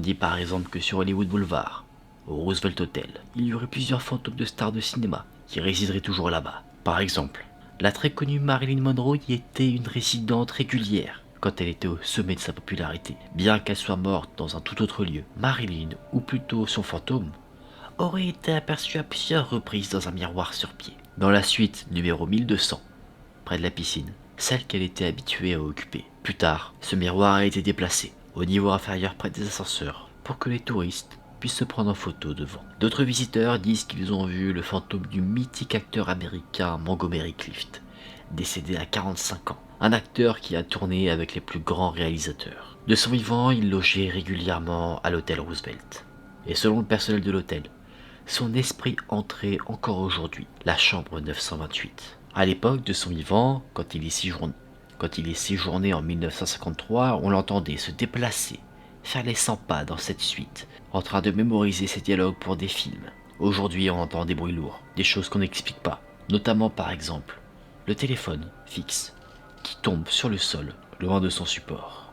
dit par exemple que sur Hollywood Boulevard, au Roosevelt Hotel, il y aurait plusieurs fantômes de stars de cinéma qui résideraient toujours là-bas. Par exemple, la très connue Marilyn Monroe y était une résidente régulière quand elle était au sommet de sa popularité. Bien qu'elle soit morte dans un tout autre lieu, Marilyn, ou plutôt son fantôme, aurait été aperçue à plusieurs reprises dans un miroir sur pied. Dans la suite numéro 1200, près de la piscine, celle qu'elle était habituée à occuper. Plus tard, ce miroir a été déplacé au niveau inférieur près des ascenseurs pour que les touristes puissent se prendre en photo devant. D'autres visiteurs disent qu'ils ont vu le fantôme du mythique acteur américain Montgomery Clift, décédé à 45 ans, un acteur qui a tourné avec les plus grands réalisateurs. De son vivant, il logeait régulièrement à l'hôtel Roosevelt. Et selon le personnel de l'hôtel, son esprit entrait encore aujourd'hui, la chambre 928. À l'époque de son vivant, quand il y séjournait en 1953, on l'entendait se déplacer, faire les 100 pas dans cette suite, en train de mémoriser ses dialogues pour des films. Aujourd'hui, on entend des bruits lourds, des choses qu'on n'explique pas, notamment par exemple le téléphone fixe qui tombe sur le sol, loin de son support.